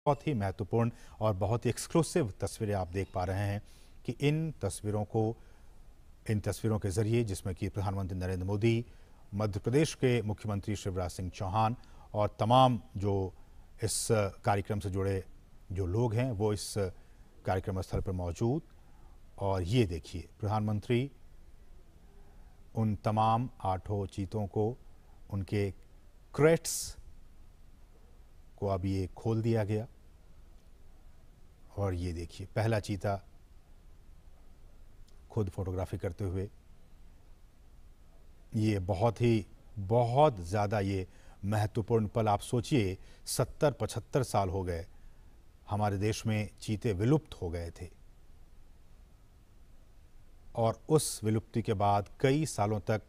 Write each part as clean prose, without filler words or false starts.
बहुत ही महत्वपूर्ण और बहुत ही एक्सक्लूसिव तस्वीरें आप देख पा रहे हैं कि इन तस्वीरों के जरिए जिसमें कि प्रधानमंत्री नरेंद्र मोदी, मध्य प्रदेश के मुख्यमंत्री शिवराज सिंह चौहान और तमाम जो इस कार्यक्रम से जुड़े जो लोग हैं वो इस कार्यक्रम स्थल पर मौजूद। और ये देखिए, प्रधानमंत्री उन तमाम 8 चीतों को, उनके क्रेट्स को अब ये खोल दिया गया। और ये देखिए, पहला चीता खुद फोटोग्राफी करते हुए। ये बहुत ज़्यादा ये महत्वपूर्ण पल। आप सोचिए, 70-75 साल हो गए हमारे देश में चीते विलुप्त हो गए थे, और उस विलुप्ति के बाद कई सालों तक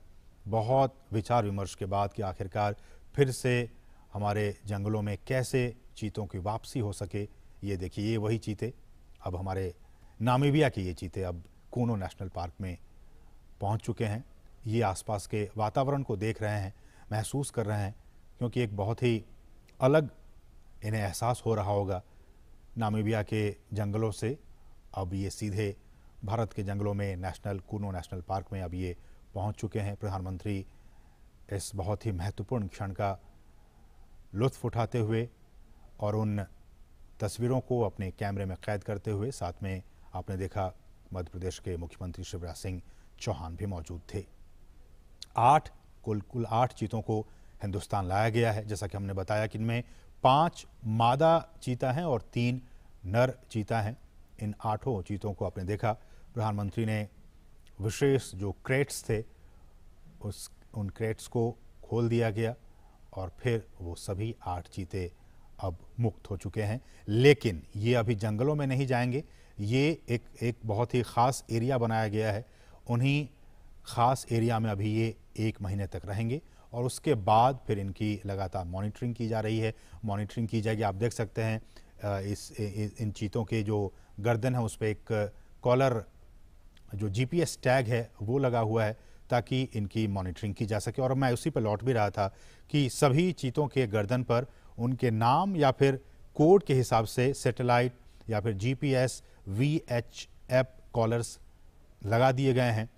बहुत विचार विमर्श के बाद कि आखिरकार फिर से हमारे जंगलों में कैसे चीतों की वापसी हो सके। ये देखिए, ये वही चीते, अब हमारे नामीबिया के ये चीते अब कूनो नेशनल पार्क में पहुंच चुके हैं। ये आसपास के वातावरण को देख रहे हैं, महसूस कर रहे हैं, क्योंकि एक बहुत ही अलग इन्हें एहसास हो रहा होगा नामीबिया के जंगलों से। अब ये सीधे भारत के जंगलों में कूनो नेशनल पार्क में अब ये पहुंच चुके हैं। प्रधानमंत्री इस बहुत ही महत्वपूर्ण क्षण का लुत्फ उठाते हुए और उन तस्वीरों को अपने कैमरे में कैद करते हुए, साथ में आपने देखा मध्य प्रदेश के मुख्यमंत्री शिवराज सिंह चौहान भी मौजूद थे। कुल 8 चीतों को हिंदुस्तान लाया गया है। जैसा कि हमने बताया कि इनमें 5 मादा चीता हैं और 3 नर चीता हैं। इन 8 चीतों को आपने देखा, प्रधानमंत्री ने विशेष जो क्रेट्स थे उन क्रेट्स को खोल दिया गया और फिर वो सभी 8 चीते अब मुक्त हो चुके हैं। लेकिन ये अभी जंगलों में नहीं जाएंगे, ये एक बहुत ही ख़ास एरिया बनाया गया है। उन्हीं ख़ास एरिया में अभी ये 1 महीने तक रहेंगे और उसके बाद फिर इनकी लगातार मॉनिटरिंग की जा रही है। मॉनिटरिंग की जाएगी। आप देख सकते हैं इन चीतों के जो गर्दन है उस पर एक कॉलर, जो GPS टैग है वो लगा हुआ है, ताकि इनकी मॉनिटरिंग की जा सके। और मैं उसी पर लौट भी रहा था कि सभी चीतों के गर्दन पर उनके नाम या फिर कोड के हिसाब से सैटेलाइट या फिर GPS VHF कॉलर्स लगा दिए गए हैं।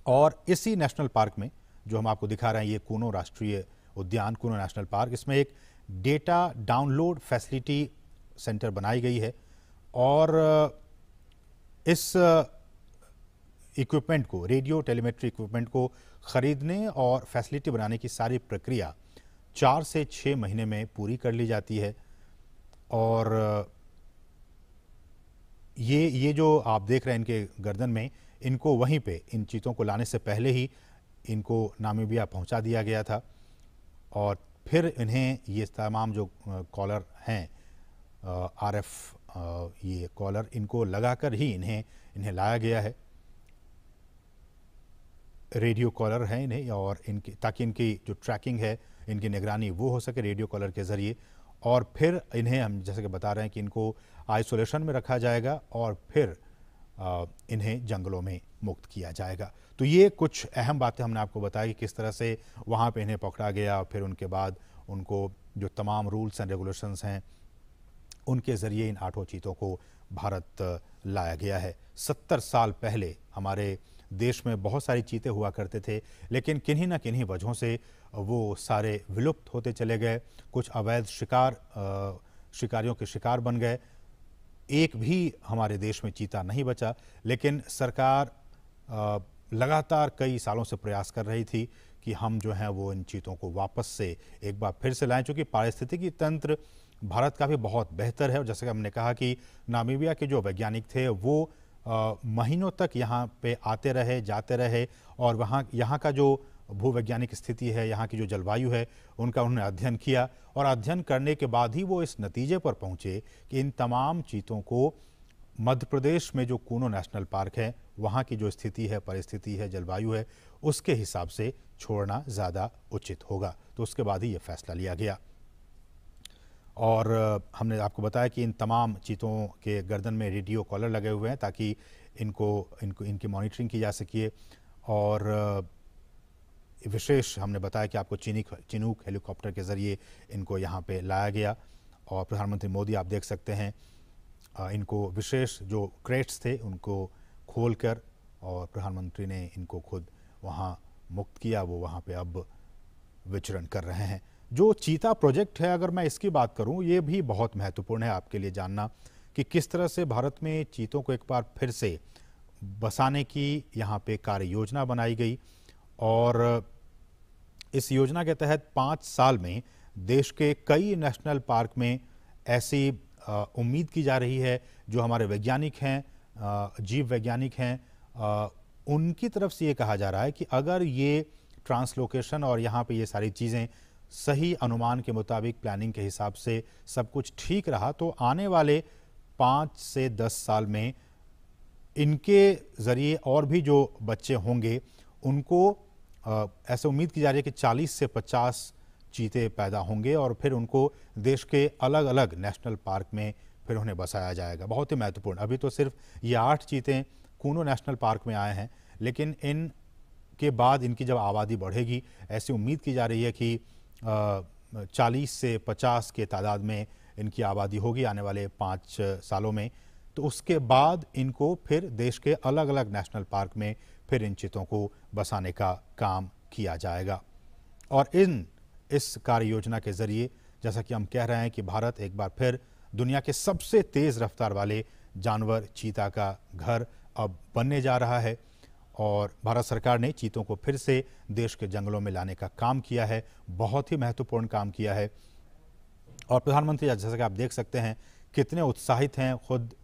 और इसी नेशनल पार्क में जो हम आपको दिखा रहे हैं, ये कूनो राष्ट्रीय उद्यान, कूनो नेशनल पार्क, इसमें एक डेटा डाउनलोड फैसिलिटी सेंटर बनाई गई है। और इस इक्विपमेंट को, रेडियो टेलीमेट्री इक्विपमेंट को खरीदने और फैसिलिटी बनाने की सारी प्रक्रिया 4 से 6 महीने में पूरी कर ली जाती है। और ये जो आप देख रहे हैं इनके गर्दन में, इनको वहीं पे इन चीतों को लाने से पहले ही इनको नामीबिया पहुंचा दिया गया था। और फिर इन्हें ये तमाम जो कॉलर हैं, RF ये कॉलर, इनको लगाकर ही इन्हें लाया गया है। रेडियो कॉलर है इन्हें, और इनकी ताकि इनकी जो ट्रैकिंग है, इनकी निगरानी वो हो सके रेडियो कॉलर के ज़रिए। और फिर इन्हें हम जैसे कि बता रहे हैं कि इनको आइसोलेशन में रखा जाएगा और फिर इन्हें जंगलों में मुक्त किया जाएगा। तो ये कुछ अहम बातें हमने आपको बताया कि किस तरह से वहाँ पे इन्हें पकड़ा गया और फिर उनके बाद उनको जो तमाम रूल्स एंड रेगुलेशंस हैं उनके ज़रिए इन 8 चीतों को भारत लाया गया है। 70 साल पहले हमारे देश में बहुत सारी चीते हुआ करते थे, लेकिन किन्हीं ना किन्हीं वजहों से वो सारे विलुप्त होते चले गए। कुछ अवैध शिकारियों के शिकार बन गए। एक भी हमारे देश में चीता नहीं बचा। लेकिन सरकार लगातार कई सालों से प्रयास कर रही थी कि हम जो हैं वो इन चीतों को वापस से एक बार फिर से लाएं, चूँकि पारिस्थितिकी तंत्र भारत का भी बहुत बेहतर है। और जैसे कि हमने कहा कि नामीबिया के जो वैज्ञानिक थे वो महीनों तक यहाँ पे आते रहे, जाते रहे, और यहाँ का जो भूवैज्ञानिक स्थिति है, यहाँ की जो जलवायु है, उनका उन्होंने अध्ययन किया। और अध्ययन करने के बाद ही वो इस नतीजे पर पहुँचे कि इन तमाम चीतों को मध्य प्रदेश में जो कूनो नेशनल पार्क है, वहाँ की जो स्थिति है, परिस्थिति है, जलवायु है, उसके हिसाब से छोड़ना ज़्यादा उचित होगा। तो उसके बाद ही ये फैसला लिया गया। और हमने आपको बताया कि इन तमाम चीतों के गर्दन में रेडियो कॉलर लगे हुए हैं ताकि इनकी मॉनिटरिंग की जा सके। और विशेष हमने बताया कि आपको चिनूक हेलीकॉप्टर के ज़रिए इनको यहाँ पे लाया गया। और प्रधानमंत्री मोदी आप देख सकते हैं इनको विशेष जो क्रेट्स थे उनको खोलकर और प्रधानमंत्री ने इनको खुद वहाँ मुक्त किया, वो वहाँ पे अब विचरण कर रहे हैं। जो चीता प्रोजेक्ट है, अगर मैं इसकी बात करूं, ये भी बहुत महत्वपूर्ण है आपके लिए जानना कि किस तरह से भारत में चीतों को एक बार फिर से बसाने की यहाँ पे कार्य योजना बनाई गई और इस योजना के तहत 5 साल में देश के कई नेशनल पार्क में ऐसी उम्मीद की जा रही है, जो हमारे वैज्ञानिक हैं, जीव वैज्ञानिक हैं, उनकी तरफ से ये कहा जा रहा है कि अगर ये ट्रांसलोकेशन और यहाँ पे ये सारी चीज़ें सही अनुमान के मुताबिक प्लानिंग के हिसाब से सब कुछ ठीक रहा तो आने वाले 5 से 10 साल में इनके ज़रिए और भी जो बच्चे होंगे उनको ऐसे उम्मीद की जा रही है कि 40 से 50 चीते पैदा होंगे और फिर उनको देश के अलग अलग नेशनल पार्क में फिर उन्हें बसाया जाएगा। बहुत ही महत्वपूर्ण। अभी तो सिर्फ ये 8 चीते कूनो नेशनल पार्क में आए हैं, लेकिन इन के बाद इनकी जब आबादी बढ़ेगी, ऐसी उम्मीद की जा रही है कि 40 से 50 के तादाद में इनकी आबादी होगी आने वाले 5 सालों में, तो उसके बाद इनको फिर देश के अलग अलग नेशनल पार्क में फिर इन चीतों को बसाने का काम किया जाएगा। और इस कार्य योजना के ज़रिए जैसा कि हम कह रहे हैं कि भारत एक बार फिर दुनिया के सबसे तेज़ रफ्तार वाले जानवर चीता का घर अब बनने जा रहा है और भारत सरकार ने चीतों को फिर से देश के जंगलों में लाने का काम किया है, बहुत ही महत्वपूर्ण काम किया है। और प्रधानमंत्री जैसा कि आप देख सकते हैं कितने उत्साहित हैं, खुद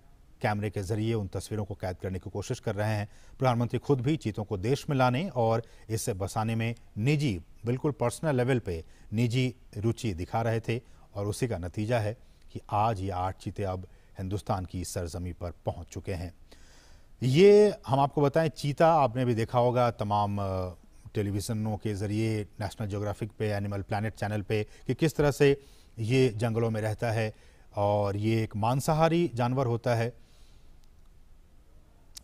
कैमरे के जरिए उन तस्वीरों को कैद करने की कोशिश कर रहे हैं। प्रधानमंत्री खुद भी चीतों को देश में लाने और इसे बसाने में निजी, बिल्कुल पर्सनल लेवल पे निजी रुचि दिखा रहे थे और उसी का नतीजा है कि आज ये 8 चीते अब हिंदुस्तान की सरजमी पर पहुंच चुके हैं। ये हम आपको बताएं, चीता आपने भी देखा होगा तमाम टेलीविज़नों के ज़रिए, नेशनल ज्योग्राफिक पे, एनिमल प्लैनेट चैनल पे, कि किस तरह से ये जंगलों में रहता है और ये एक मांसाहारी जानवर होता है।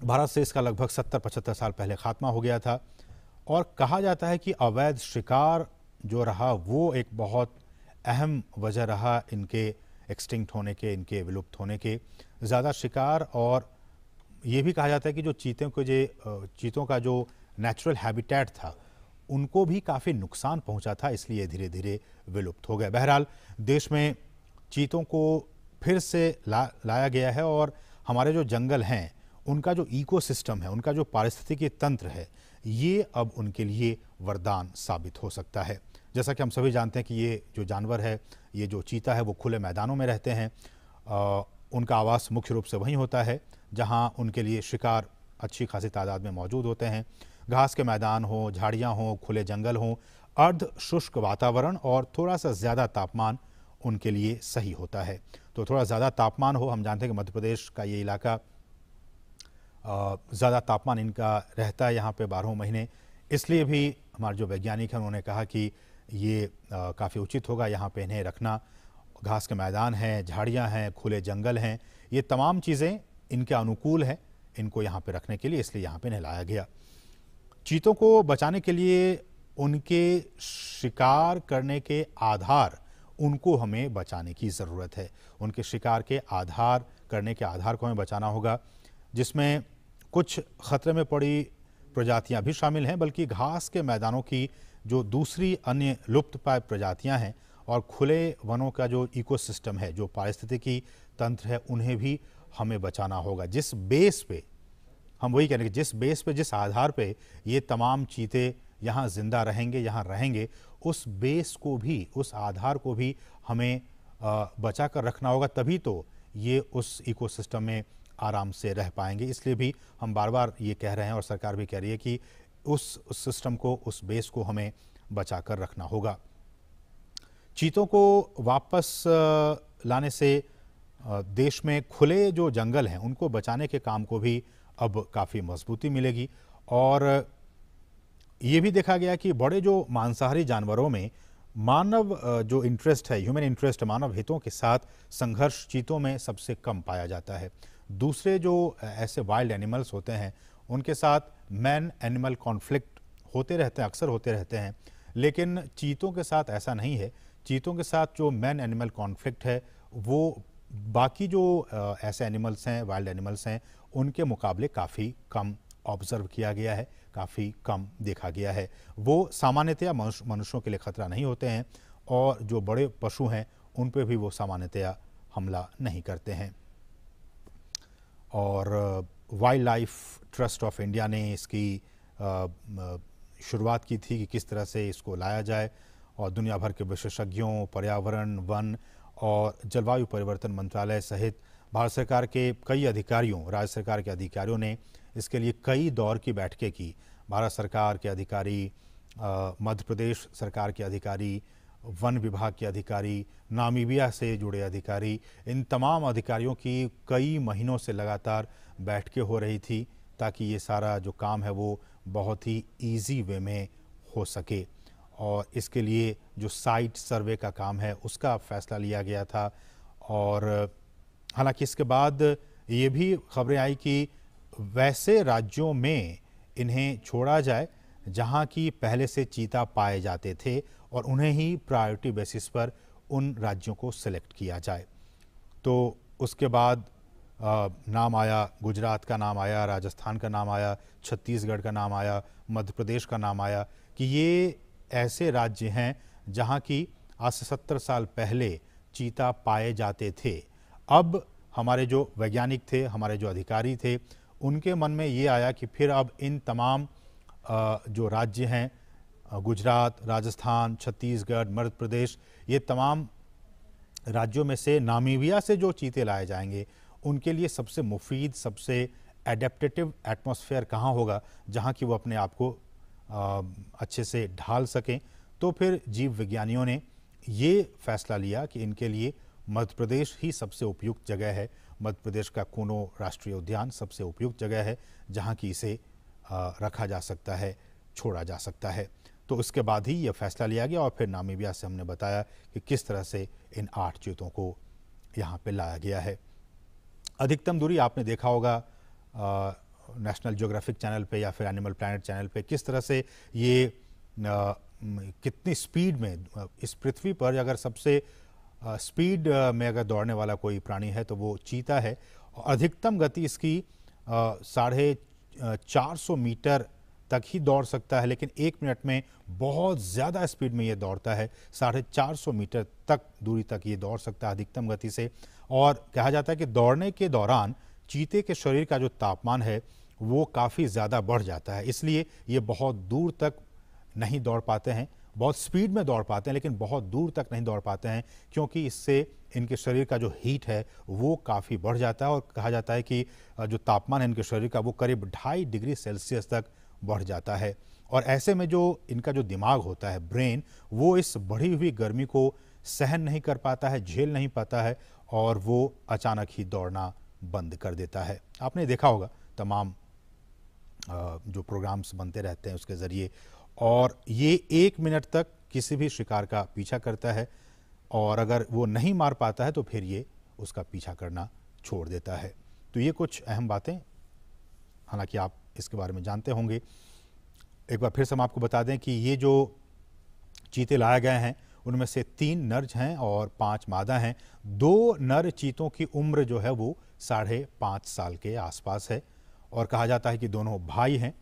भारत से इसका लगभग 70-75 साल पहले खात्मा हो गया था और कहा जाता है कि अवैध शिकार जो रहा वो एक बहुत अहम वजह रहा इनके एक्सटिंक्ट होने के, इनके विलुप्त होने के। ज़्यादा शिकार, और ये भी कहा जाता है कि जो चीतों का जो नेचुरल हैबिटेट था उनको भी काफ़ी नुकसान पहुंचा था, इसलिए धीरे धीरे विलुप्त हो गए। बहरहाल देश में चीतों को फिर से लाया गया है और हमारे जो जंगल हैं उनका जो इकोसिस्टम है, उनका जो पारिस्थितिकी तंत्र है, ये अब उनके लिए वरदान साबित हो सकता है। जैसा कि हम सभी जानते हैं कि ये जो जानवर है, ये जो चीता है, वो खुले मैदानों में रहते हैं। उनका आवास मुख्य रूप से वहीं होता है जहां उनके लिए शिकार अच्छी खासी तादाद में मौजूद होते हैं। घास के मैदान हो, झाड़ियाँ हों, खुले जंगल हों, अर्ध शुष्क वातावरण और थोड़ा सा ज़्यादा तापमान उनके लिए सही होता है। तो थोड़ा ज़्यादा तापमान हो, हम जानते हैं कि मध्य प्रदेश का ये इलाका ज़्यादा तापमान इनका रहता है यहाँ पे 12 महीने, इसलिए भी हमारे जो वैज्ञानिक हैं उन्होंने कहा कि ये काफ़ी उचित होगा यहाँ पे इन्हें रखना। घास के मैदान हैं, झाड़ियाँ हैं, खुले जंगल हैं, ये तमाम चीज़ें इनके अनुकूल हैं इनको यहाँ पे रखने के लिए, इसलिए यहाँ पे इन्हें लाया गया। चीतों को बचाने के लिए उनके शिकार करने के आधार, उनको हमें बचाने की ज़रूरत है। उनके शिकार के आधार करने के आधार को हमें बचाना होगा, जिसमें कुछ खतरे में पड़ी प्रजातियां भी शामिल हैं, बल्कि घास के मैदानों की जो दूसरी अन्य लुप्त प्राय प्रजातियां हैं और खुले वनों का जो इकोसिस्टम है, जो पारिस्थितिकी तंत्र है, उन्हें भी हमें बचाना होगा। जिस बेस पे हम वही कह रहे हैं कि जिस बेस पे, जिस आधार पे ये तमाम चीते यहाँ जिंदा रहेंगे, यहाँ रहेंगे, उस बेस को भी, उस आधार को भी हमें बचा कर रखना होगा, तभी तो ये उस इकोसिस्टम में आराम से रह पाएंगे। इसलिए भी हम बार बार ये कह रहे हैं और सरकार भी कह रही है कि उस सिस्टम को, उस बेस को हमें बचा कर रखना होगा। चीतों को वापस लाने से देश में खुले जो जंगल हैं उनको बचाने के काम को भी अब काफ़ी मजबूती मिलेगी। और ये भी देखा गया कि बड़े जो मांसाहारी जानवरों में मानव जो इंटरेस्ट है, ह्यूमन इंटरेस्ट, मानव हितों के साथ संघर्ष चीतों में सबसे कम पाया जाता है। दूसरे जो ऐसे वाइल्ड एनिमल्स होते हैं उनके साथ मैन एनिमल कॉन्फ्लिक्ट होते रहते हैं, अक्सर होते रहते हैं, लेकिन चीतों के साथ ऐसा नहीं है। चीतों के साथ जो मैन एनिमल कॉन्फ्लिक्ट है वो बाकी जो ऐसे एनिमल्स हैं, वाइल्ड एनिमल्स हैं, उनके मुकाबले काफ़ी कम ऑब्जर्व किया गया है, काफ़ी कम देखा गया है। वो सामान्यतया मनुष्यों के लिए खतरा नहीं होते हैं और जो बड़े पशु हैं उन पे भी वो सामान्यतया हमला नहीं करते हैं। और wild life trust of India ने इसकी शुरुआत की थी कि किस तरह से इसको लाया जाए, और दुनिया भर के विशेषज्ञों, पर्यावरण, वन और जलवायु परिवर्तन मंत्रालय सहित भारत सरकार के कई अधिकारियों, राज्य सरकार के अधिकारियों ने इसके लिए कई दौर की बैठकें की। भारत सरकार के अधिकारी, मध्य प्रदेश सरकार के अधिकारी, वन विभाग के अधिकारी, नामीबिया से जुड़े अधिकारी, इन तमाम अधिकारियों की कई महीनों से लगातार बैठकें हो रही थी ताकि ये सारा जो काम है वो बहुत ही इजी वे में हो सके। और इसके लिए जो साइट सर्वे का काम है उसका फैसला लिया गया था। और हालांकि इसके बाद ये भी खबरें आई कि वैसे राज्यों में इन्हें छोड़ा जाए जहां की पहले से चीता पाए जाते थे और उन्हें ही प्रायोरिटी बेसिस पर उन राज्यों को सिलेक्ट किया जाए। तो उसके बाद नाम आया, गुजरात का नाम आया, राजस्थान का नाम आया, छत्तीसगढ़ का नाम आया, मध्य प्रदेश का नाम आया कि ये ऐसे राज्य हैं जहां की आज से 70 साल पहले चीता पाए जाते थे। अब हमारे जो वैज्ञानिक थे, हमारे जो अधिकारी थे, उनके मन में ये आया कि फिर अब इन तमाम जो राज्य हैं, गुजरात, राजस्थान, छत्तीसगढ़, मध्य प्रदेश, ये तमाम राज्यों में से नामीबिया से जो चीते लाए जाएंगे उनके लिए सबसे मुफीद, सबसे एडेप्टेटिव एटमॉस्फेयर कहाँ होगा जहाँ कि वो अपने आप को अच्छे से ढाल सकें। तो फिर जीव विज्ञानियों ने ये फैसला लिया कि इनके लिए मध्य प्रदेश ही सबसे उपयुक्त जगह है। मध्य प्रदेश का कूनो राष्ट्रीय उद्यान सबसे उपयुक्त जगह है जहाँ की इसे रखा जा सकता है, छोड़ा जा सकता है। तो उसके बाद ही यह फैसला लिया गया और फिर नामीबिया से हमने बताया कि किस तरह से इन 8 चीतों को यहाँ पे लाया गया है। अधिकतम दूरी आपने देखा होगा नेशनल ज्योग्राफिक चैनल पे या फिर एनिमल प्लैनेट चैनल पे, किस तरह से ये कितनी स्पीड में इस पृथ्वी पर अगर सबसे स्पीड में अगर दौड़ने वाला कोई प्राणी है तो वो चीता है। अधिकतम गति इसकी 450 मीटर तक ही दौड़ सकता है, लेकिन 1 मिनट में बहुत ज़्यादा स्पीड में ये दौड़ता है। 450 मीटर तक दूरी तक ये दौड़ सकता है अधिकतम गति से। और कहा जाता है कि दौड़ने के दौरान चीते के शरीर का जो तापमान है वो काफ़ी ज़्यादा बढ़ जाता है, इसलिए ये बहुत दूर तक नहीं दौड़ पाते हैं। बहुत स्पीड में दौड़ पाते हैं लेकिन बहुत दूर तक नहीं दौड़ पाते हैं, क्योंकि इससे इनके शरीर का जो हीट है वो काफ़ी बढ़ जाता है। और कहा जाता है कि जो तापमान है इनके शरीर का वो करीब 2.5 डिग्री सेल्सियस तक बढ़ जाता है। और ऐसे में जो इनका जो दिमाग होता है, ब्रेन, वो इस बढ़ी हुई गर्मी को सहन नहीं कर पाता है, झेल नहीं पाता है और वो अचानक ही दौड़ना बंद कर देता है। आपने देखा होगा तमाम जो प्रोग्राम्स बनते रहते हैं उसके ज़रिए, और ये 1 मिनट तक किसी भी शिकार का पीछा करता है और अगर वो नहीं मार पाता है तो फिर ये उसका पीछा करना छोड़ देता है। तो ये कुछ अहम बातें, हालांकि आप इसके बारे में जानते होंगे। एक बार फिर से हम आपको बता दें कि ये जो चीते लाए गए हैं उनमें से 3 नर हैं और 5 मादा हैं। 2 नर चीतों की उम्र जो है वो 5.5 साल के आसपास है और कहा जाता है कि दोनों भाई हैं।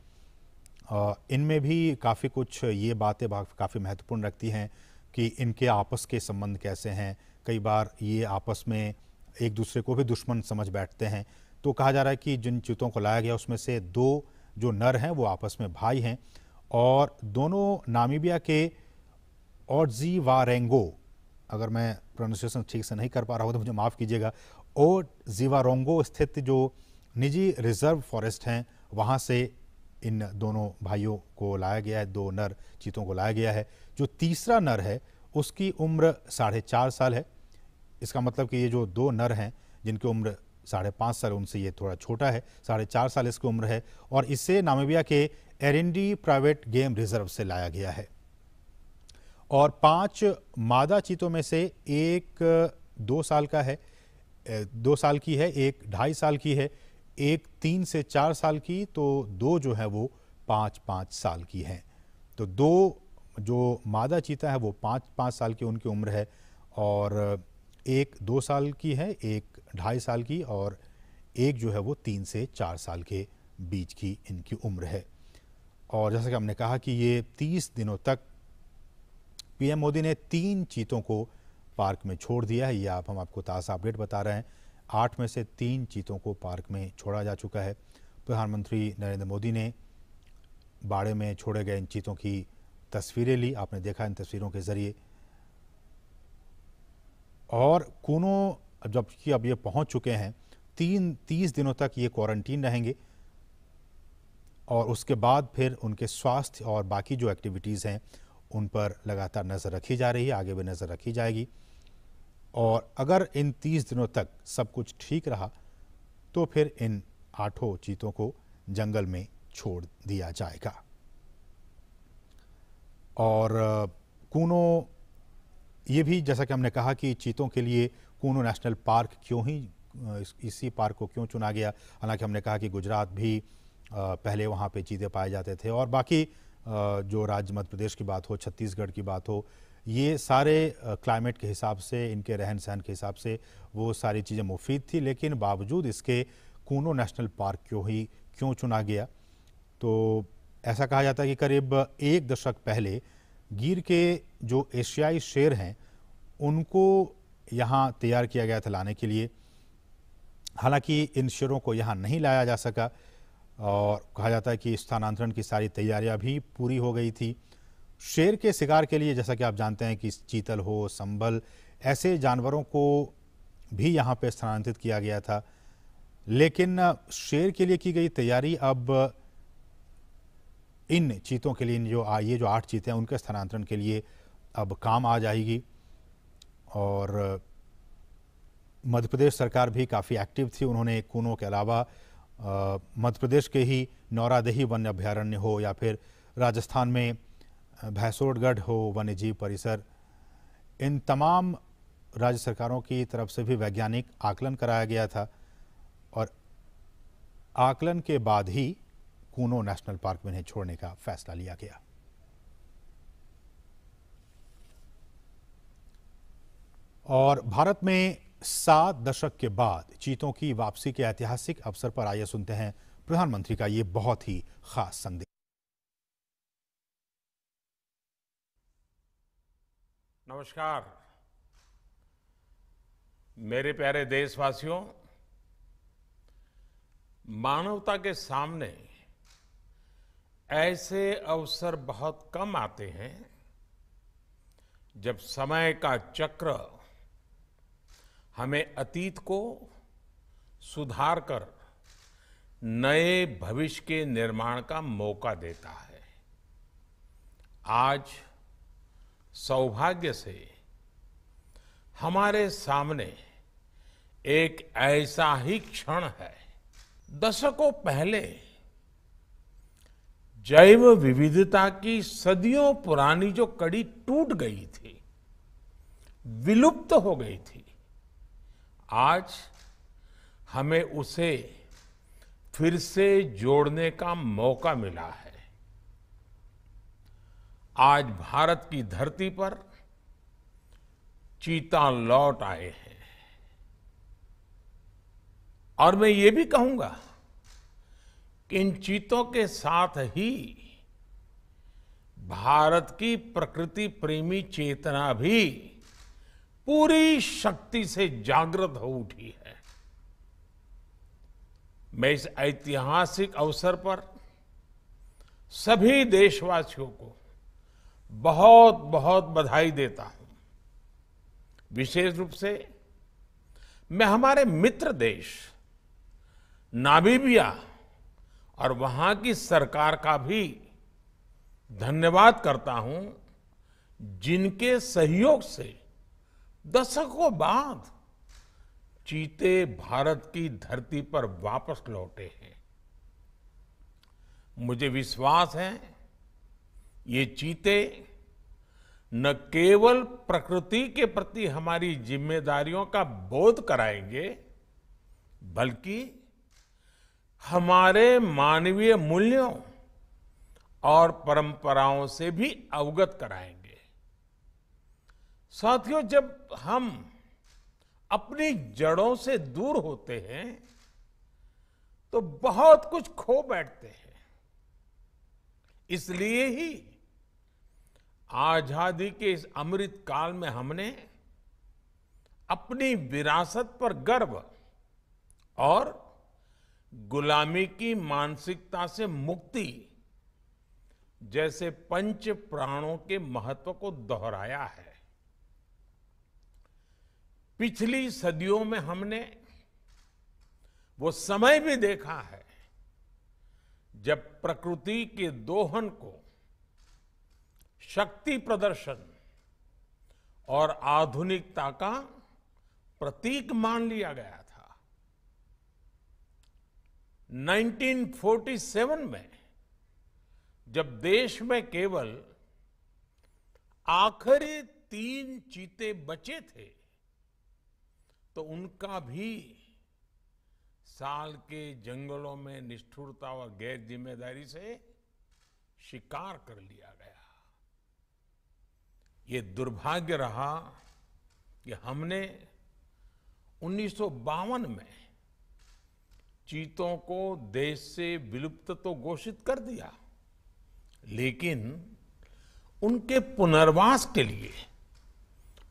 इनमें भी काफ़ी कुछ ये बातें काफ़ी महत्वपूर्ण रखती हैं कि इनके आपस के संबंध कैसे हैं। कई बार ये आपस में एक दूसरे को भी दुश्मन समझ बैठते हैं। तो कहा जा रहा है कि जिन चीतों को लाया गया उसमें से 2 जो नर हैं वो आपस में भाई हैं और दोनों नामीबिया के ओडजीवारेंगो, अगर मैं प्रोनाउंसिएशन ठीक से नहीं कर पा रहा हूँ तो मुझे माफ़ कीजिएगा, ओडजीवारेंगो स्थित जो निजी रिजर्व फॉरेस्ट हैं वहाँ से इन दोनों भाइयों को लाया गया है, 2 नर चीतों को लाया गया है। जो तीसरा नर है उसकी उम्र 4.5 साल है। इसका मतलब कि ये जो 2 नर हैं जिनकी उम्र 5.5 साल, उनसे ये थोड़ा छोटा है, 4.5 साल इसकी उम्र है और इसे नामीबिया के एरिंडी प्राइवेट गेम रिजर्व से लाया गया है। और 5 मादा चीतों में से एक 2 साल का है, 2 साल की है, एक 2.5 साल की है, एक 3 से 4 साल की, तो 2 जो है वो 5-5 साल की हैं। तो 2 जो मादा चीता है वो 5-5 साल की उनकी उम्र है और एक 2 साल की है, एक 2.5 साल की और एक जो है वो 3 से 4 साल के बीच की इनकी उम्र है। और जैसा कि हमने कहा कि ये 30 दिनों तक पीएम मोदी ने 3 चीतों को पार्क में छोड़ दिया है। ये हम आपको ताज़ा अपडेट बता रहे हैं। 8 में से 3 चीतों को पार्क में छोड़ा जा चुका है। प्रधानमंत्री नरेंद्र मोदी ने बाड़े में छोड़े गए इन चीतों की तस्वीरें ली, आपने देखा इन तस्वीरों के ज़रिए। और कूनो जबकि अब ये पहुंच चुके हैं, 30 दिनों तक ये क्वारंटीन रहेंगे और उसके बाद फिर उनके स्वास्थ्य और बाकी जो एक्टिविटीज़ हैं उन पर लगातार नज़र रखी जा रही है, आगे भी नज़र रखी जाएगी। और अगर इन 30 दिनों तक सब कुछ ठीक रहा तो फिर इन 8 चीतों को जंगल में छोड़ दिया जाएगा। और कूनो ये भी जैसा कि हमने कहा कि चीतों के लिए कूनो नेशनल पार्क क्यों ही इसी पार्क को क्यों चुना गया। हालांकि हमने कहा कि गुजरात भी पहले वहाँ पे चीते पाए जाते थे और बाकी जो राज्य मध्य प्रदेश की बात हो, छत्तीसगढ़ की बात हो, ये सारे क्लाइमेट के हिसाब से, इनके रहन सहन के हिसाब से वो सारी चीज़ें मुफीद थी। लेकिन बावजूद इसके कूनो नेशनल पार्क क्यों चुना गया, तो ऐसा कहा जाता है कि करीब 1 दशक पहले गिर के जो एशियाई शेर हैं उनको यहाँ तैयार किया गया था लाने के लिए। हालांकि इन शेरों को यहाँ नहीं लाया जा सका और कहा जाता है कि स्थानांतरण की सारी तैयारियां भी पूरी हो गई थी। शेर के शिकार के लिए जैसा कि आप जानते हैं कि चीतल हो, संभल, ऐसे जानवरों को भी यहाँ पे स्थानांतरित किया गया था। लेकिन शेर के लिए की गई तैयारी अब इन चीतों के लिए, ये जो 8 चीते हैं उनके स्थानांतरण के लिए अब काम आ जाएगी। और मध्य प्रदेश सरकार भी काफ़ी एक्टिव थी। उन्होंने कूनो के अलावा मध्य प्रदेश के ही नौरादेही वन्य अभ्यारण्य हो या फिर राजस्थान में भैंसोड़गढ़ हो वन्य जीव परिसर, इन तमाम राज्य सरकारों की तरफ से भी वैज्ञानिक आकलन कराया गया था और आकलन के बाद ही कूनो नेशनल पार्क में इन्हें छोड़ने का फैसला लिया गया। और भारत में 7 दशक के बाद चीतों की वापसी के ऐतिहासिक अवसर पर आइए सुनते हैं प्रधानमंत्री का ये बहुत ही खास संदेश। नमस्कार मेरे प्यारे देशवासियों, मानवता के सामने ऐसे अवसर बहुत कम आते हैं जब समय का चक्र हमें अतीत को सुधार कर नए भविष्य के निर्माण का मौका देता है। आज सौभाग्य से हमारे सामने एक ऐसा ही क्षण है। दशकों पहले जैव विविधता की सदियों पुरानी जो कड़ी टूट गई थी, विलुप्त हो गई थी, आज हमें उसे फिर से जोड़ने का मौका मिला है। आज भारत की धरती पर चीता लौट आए हैं और मैं ये भी कहूंगा कि इन चीतों के साथ ही भारत की प्रकृति प्रेमी चेतना भी पूरी शक्ति से जागृत हो उठी है। मैं इस ऐतिहासिक अवसर पर सभी देशवासियों को बहुत बहुत बधाई देता हूं। विशेष रूप से मैं हमारे मित्र देश नामीबिया और वहां की सरकार का भी धन्यवाद करता हूं, जिनके सहयोग से दशकों बाद चीते भारत की धरती पर वापस लौटे हैं। मुझे विश्वास है ये चीते न केवल प्रकृति के प्रति हमारी जिम्मेदारियों का बोध कराएंगे, बल्कि हमारे मानवीय मूल्यों और परंपराओं से भी अवगत कराएंगे। साथियों, जब हम अपनी जड़ों से दूर होते हैं तो बहुत कुछ खो बैठते हैं। इसलिए ही आजादी के इस अमृत काल में हमने अपनी विरासत पर गर्व और गुलामी की मानसिकता से मुक्ति जैसे पंच प्राणों के महत्व को दोहराया है। पिछली सदियों में हमने वो समय भी देखा है जब प्रकृति के दोहन को शक्ति प्रदर्शन और आधुनिकता का प्रतीक मान लिया गया था। 1947 में जब देश में केवल आखिरी 3 चीते बचे थे तो उनका भी साल के जंगलों में निष्ठुरता और गैर जिम्मेदारी से शिकार कर लिया गया। ये दुर्भाग्य रहा कि हमने 1952 में चीतों को देश से विलुप्त तो घोषित कर दिया, लेकिन उनके पुनर्वास के लिए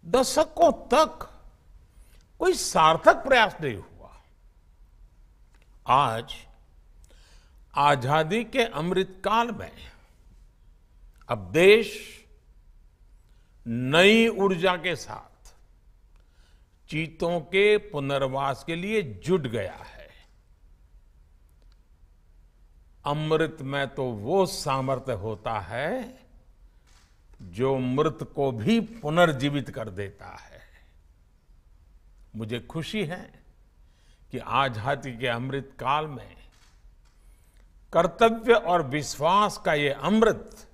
दशकों तक कोई सार्थक प्रयास नहीं हुआ। आज आजादी के अमृत काल में अब देश नई ऊर्जा के साथ चीतों के पुनर्वास के लिए जुट गया है। अमृत में तो वो सामर्थ्य होता है जो मृत को भी पुनर्जीवित कर देता है। मुझे खुशी है कि आजादी के अमृत काल में कर्तव्य और विश्वास का ये अमृत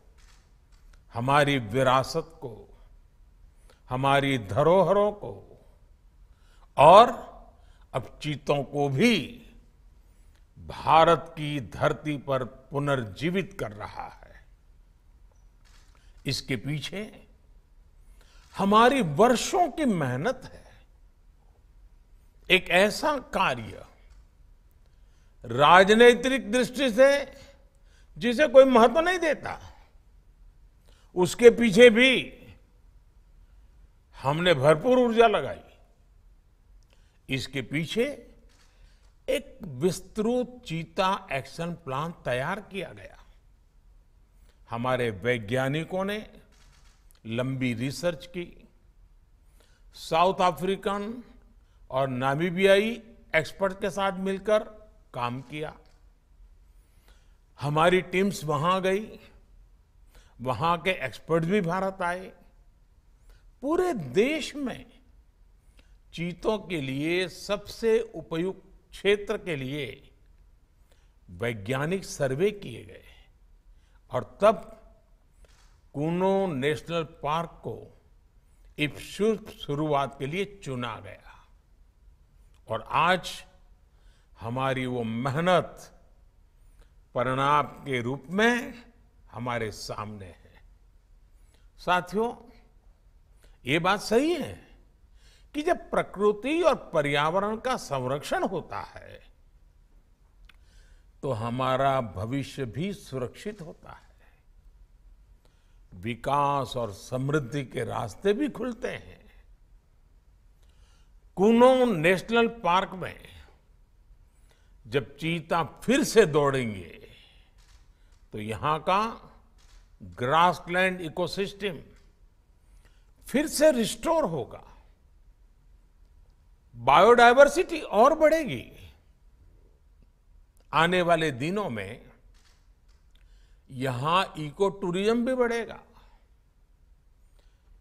हमारी विरासत को, हमारी धरोहरों को और अब चीतों को भी भारत की धरती पर पुनर्जीवित कर रहा है। इसके पीछे हमारी वर्षों की मेहनत है। एक ऐसा कार्य राजनीतिक दृष्टि से जिसे कोई महत्व नहीं देता, उसके पीछे भी हमने भरपूर ऊर्जा लगाई। इसके पीछे एक विस्तृत चीता एक्शन प्लान तैयार किया गया। हमारे वैज्ञानिकों ने लंबी रिसर्च की, साउथ अफ्रीकन और नामीबियाई एक्सपर्ट के साथ मिलकर काम किया। हमारी टीम्स वहां गई, वहां के एक्सपर्ट भी भारत आए। पूरे देश में चीतों के लिए सबसे उपयुक्त क्षेत्र के लिए वैज्ञानिक सर्वे किए गए और तब कूनो नेशनल पार्क को इस शुरुआत के लिए चुना गया। और आज हमारी वो मेहनत परिणाम के रूप में हमारे सामने है। साथियों, ये बात सही है कि जब प्रकृति और पर्यावरण का संरक्षण होता है तो हमारा भविष्य भी सुरक्षित होता है, विकास और समृद्धि के रास्ते भी खुलते हैं। कूनो नेशनल पार्क में जब चीता फिर से दौड़ेंगे तो यहां का ग्रासलैंड इकोसिस्टम फिर से रिस्टोर होगा, बायोडायवर्सिटी और बढ़ेगी। आने वाले दिनों में यहां इको टूरिज्म भी बढ़ेगा,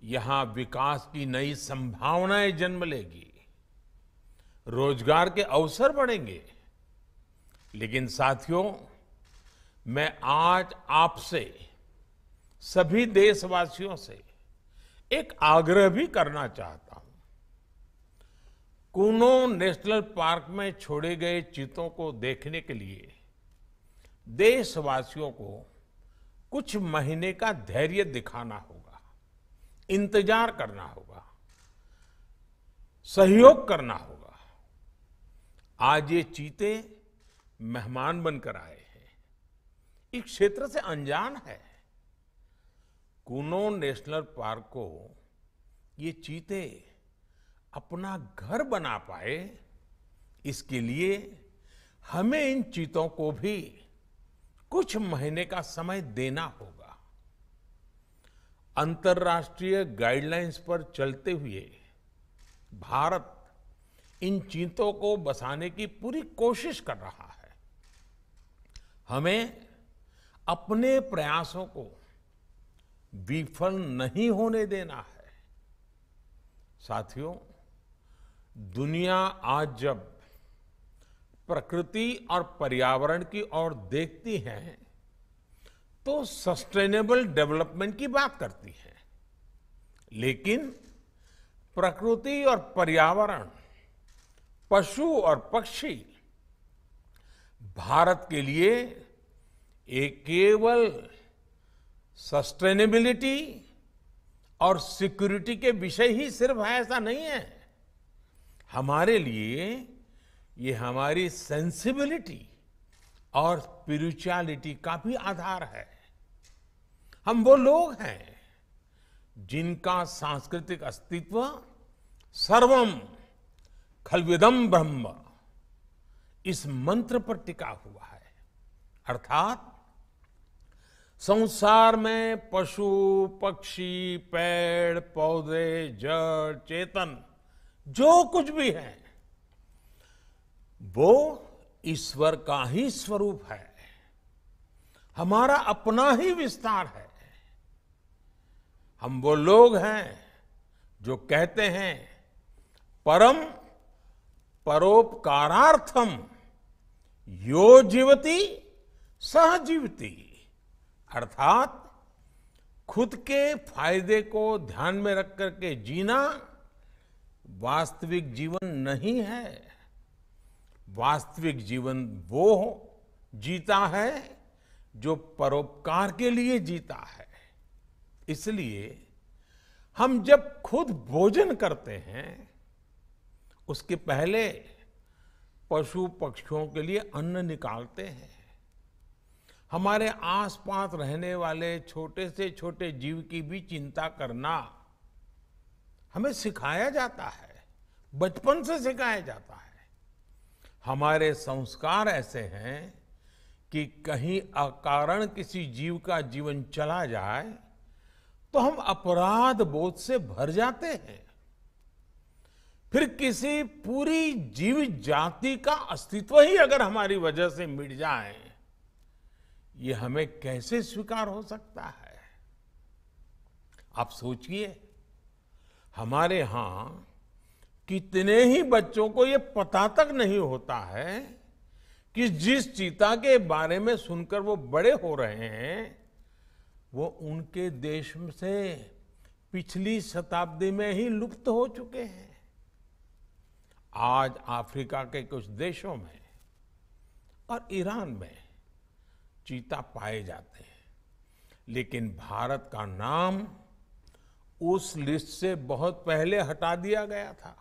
यहां विकास की नई संभावनाएं जन्म लेगी, रोजगार के अवसर बढ़ेंगे। लेकिन साथियों, मैं आज आपसे सभी देशवासियों से एक आग्रह भी करना चाहता हूं। कूनो नेशनल पार्क में छोड़े गए चीतों को देखने के लिए देशवासियों को कुछ महीने का धैर्य दिखाना होगा, इंतजार करना होगा। सहयोग करना होगा। आज ये चीते मेहमान बनकर आए हैं, इस क्षेत्र से अनजान है। कूनो नेशनल पार्क को ये चीते अपना घर बना पाए, इसके लिए हमें इन चीतों को भी कुछ महीने का समय देना होगा। अंतर्राष्ट्रीय गाइडलाइंस पर चलते हुए भारत इन चीतों को बसाने की पूरी कोशिश कर रहा है। हमें अपने प्रयासों को विफल नहीं होने देना है। साथियों, दुनिया आज जब प्रकृति और पर्यावरण की ओर देखती है तो सस्टेनेबल डेवलपमेंट की बात करती है, लेकिन प्रकृति और पर्यावरण, पशु और पक्षी भारत के लिए एक केवल सस्टेनेबिलिटी और सिक्योरिटी के विषय ही सिर्फ है ऐसा नहीं है। हमारे लिए ये हमारी सेंसिबिलिटी और स्पिरिचुअलिटी का भी आधार है। हम वो लोग हैं जिनका सांस्कृतिक अस्तित्व सर्वम खल्विदम ब्रह्म इस मंत्र पर टिका हुआ है। अर्थात संसार में पशु, पक्षी, पेड़, पौधे, जड़, चेतन जो कुछ भी है वो ईश्वर का ही स्वरूप है, हमारा अपना ही विस्तार है। हम वो लोग हैं जो कहते हैं परम परोपकारार्थम यो जीवति सह जीवति, अर्थात खुद के फायदे को ध्यान में रख करके जीना वास्तविक जीवन नहीं है। वास्तविक जीवन वो जीता है जो परोपकार के लिए जीता है। इसलिए हम जब खुद भोजन करते हैं उसके पहले पशु पक्षियों के लिए अन्न निकालते हैं। हमारे आसपास रहने वाले छोटे से छोटे जीव की भी चिंता करना हमें सिखाया जाता है, बचपन से सिखाया जाता है। हमारे संस्कार ऐसे हैं कि कहीं अकारण किसी जीव का जीवन चला जाए तो हम अपराध बोध से भर जाते हैं। फिर किसी पूरी जीव जाति का अस्तित्व ही अगर हमारी वजह से मिट जाए, ये हमें कैसे स्वीकार हो सकता है? आप सोचिए, हमारे यहां कितने ही बच्चों को ये पता तक नहीं होता है कि जिस चीता के बारे में सुनकर वो बड़े हो रहे हैं वो उनके देश से पिछली शताब्दी में ही लुप्त हो चुके हैं। आज अफ्रीका के कुछ देशों में और ईरान में चीता पाए जाते हैं, लेकिन भारत का नाम उस लिस्ट से बहुत पहले हटा दिया गया था।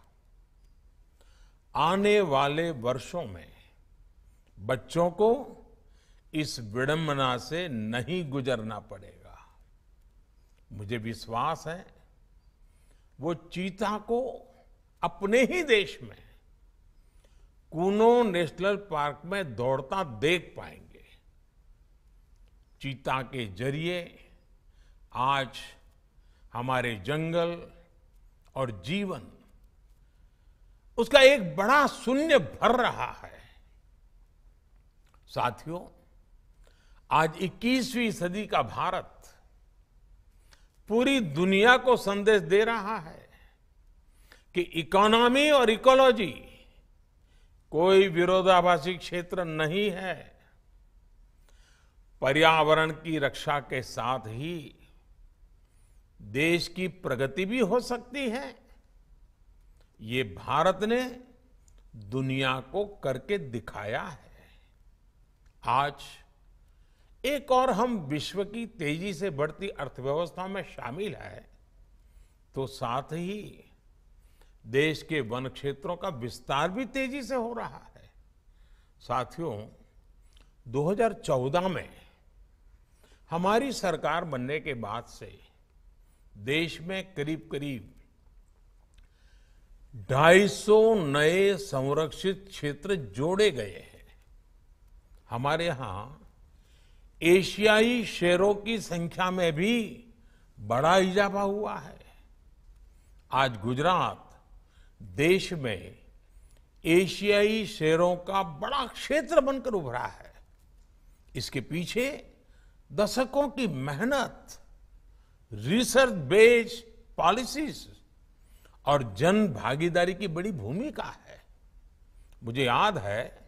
आने वाले वर्षों में बच्चों को इस विडंबना से नहीं गुजरना पड़ेगा। मुझे विश्वास है वो चीता को अपने ही देश में कूनो नेशनल पार्क में दौड़ता देख पाएंगे। चीता के जरिए आज हमारे जंगल और जीवन उसका एक बड़ा शून्य भर रहा है। साथियों, आज 21वीं सदी का भारत पूरी दुनिया को संदेश दे रहा है कि इकोनॉमी और इकोलॉजी कोई विरोधाभासी क्षेत्र नहीं है। पर्यावरण की रक्षा के साथ ही देश की प्रगति भी हो सकती है। ये भारत ने दुनिया को करके दिखाया है। आज एक और हम विश्व की तेजी से बढ़ती अर्थव्यवस्था में शामिल है, तो साथ ही देश के वन क्षेत्रों का विस्तार भी तेजी से हो रहा है। साथियों, 2014 में हमारी सरकार बनने के बाद से देश में करीब करीब 250 नए संरक्षित क्षेत्र जोड़े गए हैं। हमारे यहां एशियाई शेरों की संख्या में भी बड़ा इजाफा हुआ है। आज गुजरात देश में एशियाई शेरों का बड़ा क्षेत्र बनकर उभरा है। इसके पीछे दशकों की मेहनत, रिसर्च बेस्ड पॉलिसीज और जन भागीदारी की बड़ी भूमिका है। मुझे याद है,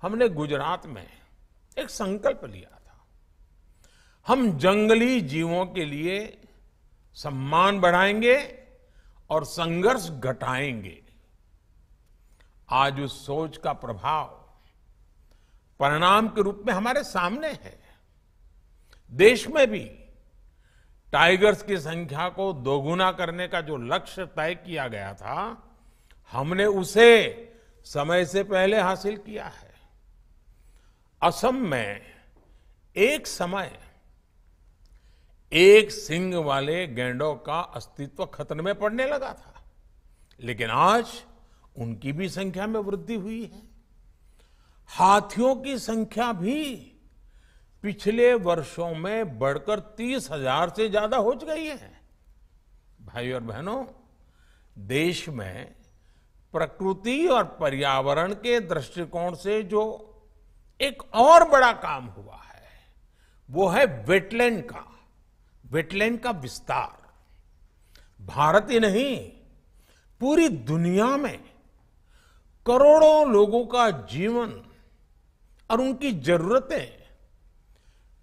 हमने गुजरात में एक संकल्प लिया था। हम जंगली जीवों के लिए सम्मान बढ़ाएंगे और संघर्ष घटाएंगे। आज उस सोच का प्रभाव परिणाम के रूप में हमारे सामने है। देश में भी टाइगर्स की संख्या को दोगुना करने का जो लक्ष्य तय किया गया था, हमने उसे समय से पहले हासिल किया है। असम में एक समय एक सींग वाले गैंडों का अस्तित्व खतरे में पड़ने लगा था, लेकिन आज उनकी भी संख्या में वृद्धि हुई है। हाथियों की संख्या भी पिछले वर्षों में बढ़कर 30,000 से ज्यादा हो गई है। भाई और बहनों, देश में प्रकृति और पर्यावरण के दृष्टिकोण से जो एक और बड़ा काम हुआ है, वो है वेटलैंड का विस्तार। भारत ही नहीं, पूरी दुनिया में करोड़ों लोगों का जीवन और उनकी जरूरतें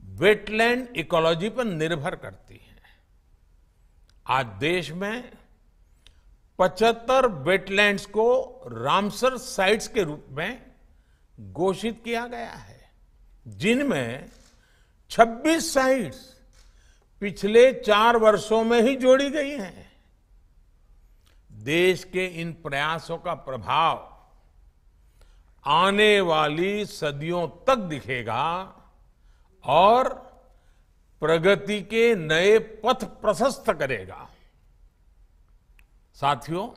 वेटलैंड इकोलॉजी पर निर्भर करती हैं। आज देश में 75 वेटलैंड्स को रामसर साइट्स के रूप में घोषित किया गया है, जिनमें 26 साइट्स पिछले 4 वर्षों में ही जोड़ी गई हैं। देश के इन प्रयासों का प्रभाव आने वाली सदियों तक दिखेगा और प्रगति के नए पथ प्रशस्त करेगा। साथियों,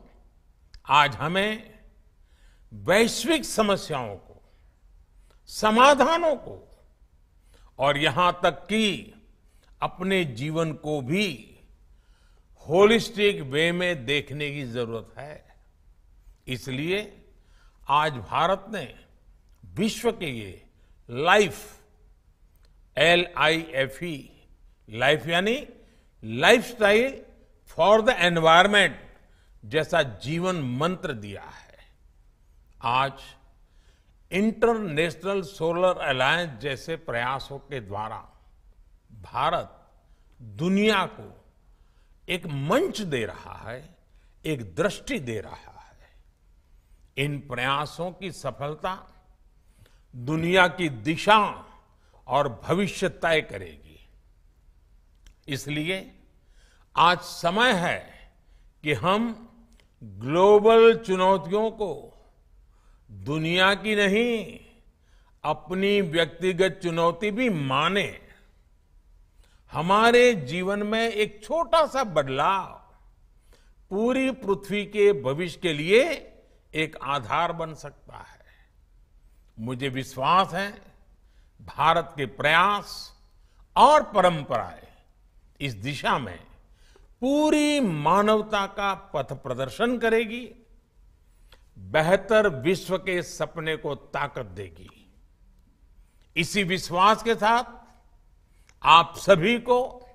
आज हमें वैश्विक समस्याओं को, समाधानों को और यहां तक कि अपने जीवन को भी होलिस्टिक वे में देखने की जरूरत है। इसलिए आज भारत ने विश्व के ये LIFE, लाइफ यानी लाइफस्टाइल फॉर द एनवायरमेंट जैसा जीवन मंत्र दिया है। आज इंटरनेशनल सोलर अलायंस जैसे प्रयासों के द्वारा भारत दुनिया को एक मंच दे रहा है, एक दृष्टि दे रहा है। इन प्रयासों की सफलता दुनिया की दिशा और भविष्य तय करेगी। इसलिए आज समय है कि हम ग्लोबल चुनौतियों को दुनिया की नहीं, अपनी व्यक्तिगत चुनौती भी माने। हमारे जीवन में एक छोटा सा बदलाव पूरी पृथ्वी के भविष्य के लिए एक आधार बन सकता है। मुझे विश्वास है, भारत के प्रयास और परंपराएं इस दिशा में पूरी मानवता का पथ प्रदर्शन करेगी, बेहतर विश्व के सपने को ताकत देगी। इसी विश्वास के साथ आप सभी को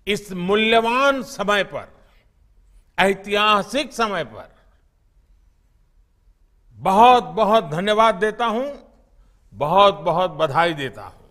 इस मूल्यवान समय पर, ऐतिहासिक समय पर बहुत बहुत धन्यवाद देता हूं, बहुत बहुत बधाई देता हूं।